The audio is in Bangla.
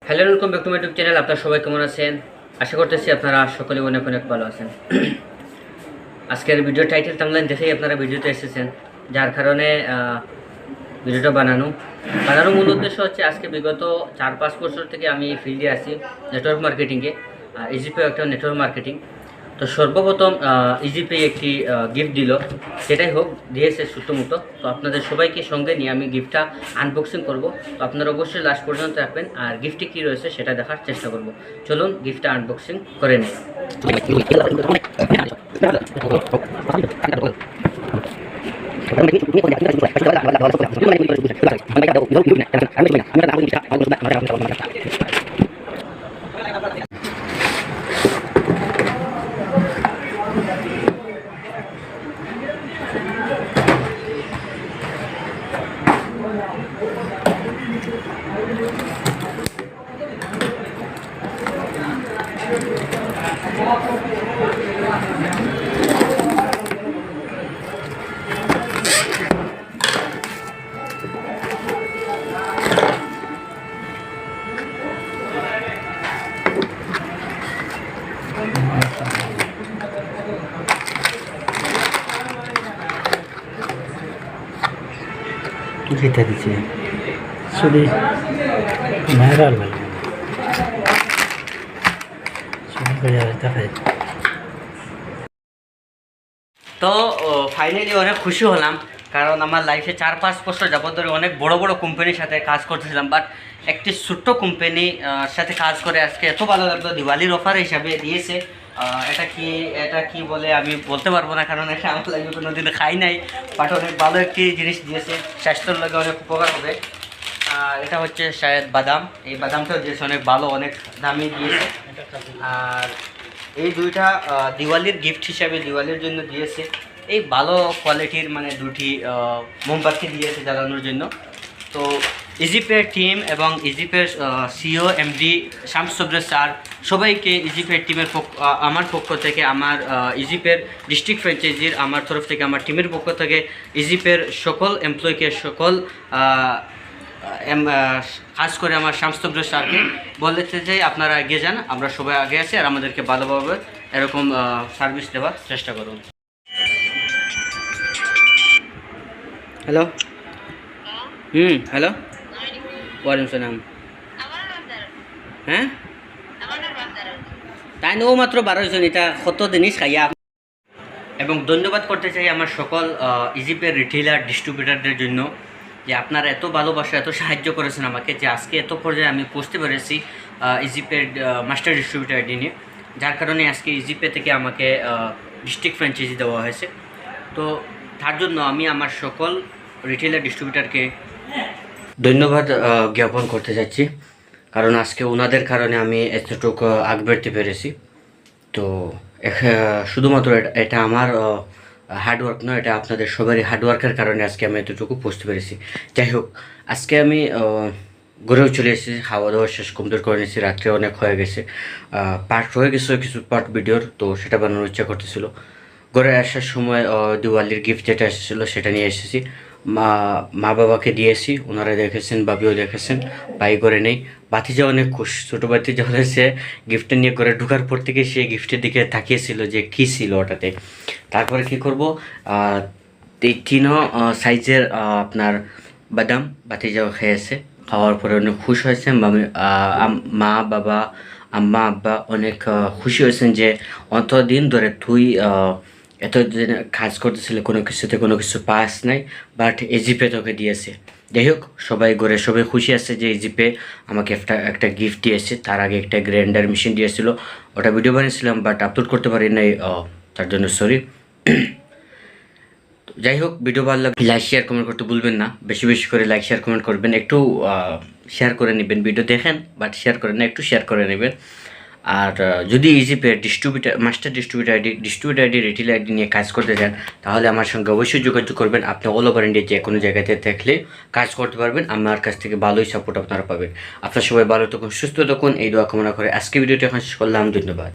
Hello, welcome back to my YouTube channel. আপনারা সবাই কেমন আছেন? আশা করতেছি আপনারা সকলে অনেক অনেক ভালো আছেন। আজকের ভিডিও টাইটেল থাম্বনেল দেখেই আপনারা ভিডিওতে এসেছেন, যার কারণে ভিডিওটা বানানোর মূল উদ্দেশ্য হচ্ছে আজকে বিগত 4-5 বছর থেকে আমি ফিল্ডে আছি নেটওয়ার্ক মার্কেটিংয়ে। EzeePay একটা নেটওয়ার্ক মার্কেটিং। তো সর্বপ্রথম EzeePay একটি গিফট দিল, যেটাই হোক দিয়েছে সুতোমতো। তো আপনাদের সবাইকে সঙ্গে নিয়ে আমি গিফটটা আনবক্সিং করব। তো আপনারা অবশ্যই লাস্ট পর্যন্ত রাখবেন আর গিফটে কী রয়েছে সেটা দেখার চেষ্টা করব। চলুন গিফটটা আনবক্সিং করে নিই। যেটা দিচ্ছে শুধু মেহরাল ভাই দেখায়। তো ফাইনালি অনেক খুশি হলাম, কারণ আমার লাইফে 4-5 বছর যাবত ধরে অনেক বড় বড় কোম্পানির সাথে কাজ করতেছিলাম, বাট একটি ছোট্ট কোম্পানির সাথে কাজ করে আজকে এত ভালো লাগলো। দিওয়ালির অফার হিসাবে দিয়েছে। এটা কি বলে আমি বলতে পারবো না, কারণ এটা আমার লাইফে কোনো দিন খাই নাই, বাট অনেক ভালো একটি জিনিস দিয়েছে, স্বাস্থ্যের লগে অনেক উপকার হবে। এটা হচ্ছে শায়দ বাদাম। এই বাদামটাও দিয়েছে অনেক ভালো, অনেক দামি দিয়েছে। আর এই দুইটা দিওয়ালির গিফট হিসাবে দিওয়ালির জন্য দিয়েছে। এই ভালো কোয়ালিটির মানে দুটি মোমবাতি দিয়েছে জ্বালানোর জন্য। তো EzeePay টিম এবং EzeePay CO MD Shamsuddin sir সবাইকে EzeePay টিমের আমার পক্ষ থেকে, আমার EzeePay ডিস্ট্রিক্ট ফ্র্যাঞ্চাইজির আমার তরফ থেকে, আমার টিমের পক্ষ থেকে EzeePay সকল এমপ্লয়িকে, সকল কাজ করে আমার শামসুদ্দিন স্যারকে বলতে চাই আপনারা এগিয়ে যান, আমরা সবাই আগে আছি, আর আমাদেরকে ভালোভাবে এরকম সার্ভিস দেওয়ার চেষ্টা করুন। হ্যালো, হ্যালো, ওয়ালাইকুম সালাম। হ্যাঁ, তাই ও মাত্র 12 জন, এটা কত জিনিস খাইয়া। এবং ধন্যবাদ করতে চাই আমার সকল EzeePay রিটেইলার ডিস্ট্রিবিউটারদের জন্য, যে আপনারা এত ভালোবাসা, এত সাহায্য করেছেন আমাকে, যে আজকে এত পর্যায়ে আমি পৌঁছতে পেরেছি EzeePay মাস্টার ডিস্ট্রিবিউটার আইডি নিয়ে, যার কারণে আজকে EzeePay থেকে আমাকে ডিস্ট্রিক্ট ফ্র্যাঞ্চাইজি দেওয়া হয়েছে। তো তার জন্য আমি আমার সকল রিটেইলার ডিস্ট্রিবিউটারকে ধন্যবাদ জ্ঞাপন করতে চাচ্ছি, কারণ আজকে ওনাদের কারণে আমি এতটুকু আগ বাড়তে পেরেছি। তো শুধুমাত্র এটা আমার হার্ডওয়ার্ক নয়, এটা আপনাদের সবারই হার্ডওয়ার্কের কারণে আজকে আমি এতটুকু পৌঁছতে পেরেছি। যাই হোক, আজকে আমি ঘরেও চলে এসেছি, খাওয়া দাওয়া শেষ কমপ্লিট করে নিয়েছি, রাত্রে অনেক হয়ে গেছে, পার্ট হয়ে গেছে কিছু পার্ট ভিডিওর, তো সেটা বানানোর ইচ্ছা করতেছিল। ঘরে আসার সময় দিওয়ালির গিফট যেটা এসেছিলো সেটা নিয়ে এসেছি, মা বাবাকে দিয়েছি, ওনারা দেখেছেন, বাবিও দেখেছেন, ভাই করে নেই। বাতিজা অনেক খুশি, ছোটো বাতিজা হয়েছে গিফটটা নিয়ে করে ঢুকার পর থেকে সে গিফটের দিকে তাকিয়েছিল যে কী ছিল ওটাতে। তারপরে কী করব, 3 সাইজের আপনার বাদাম বাতিজাও খেয়েছে, খাওয়ার পরে অনেক খুশি হয়েছেন। মা বাবা, আম্মা আব্বা অনেক খুশি হয়েছেন যে অতদিন ধরে তুই এতদিন কাজ করতেছিল, কোনো কিছু পাস নাই, বাট EzeePay তোকে দিয়েছে। যাই হোক, সবাই ঘরে সবাই খুশি আছে যে EzeePay আমাকে একটা গিফট দিয়েছে। তার আগে একটা গ্রাইন্ডার মেশিন দিয়েছিল, ওটা ভিডিও বানিয়েছিলাম বাট আপলোড করতে পারি নাই, তার জন্য সরি। যাই হোক, ভিডিও ভালো লাগলে লাইক শেয়ার কমেন্ট করতে ভুলবেন না, বেশি বেশি করে লাইক শেয়ার কমেন্ট করবেন, একটু শেয়ার করে নেবেন। ভিডিও দেখেন বাট শেয়ার করেন না, একটু শেয়ার করে নেবেন। আর যদি EzeePay master distributor ID retail ID নিয়ে কাজ করতে চান, তাহলে আমার সঙ্গে অবশ্যই যোগাযোগ করবেন। আপনি অল ওভার ইন্ডিয়া যে কোনো জায়গাতে থাকলে কাজ করতে পারবেন, আমার কাছ থেকে ভালোই সাপোর্ট আপনারা পাবেন। আপনারা সবাই ভালো থাকুন, সুস্থ থাকুন, এই দোয়া কামনা করে আজকে ভিডিওটি এখন শেষ করলাম। ধন্যবাদ।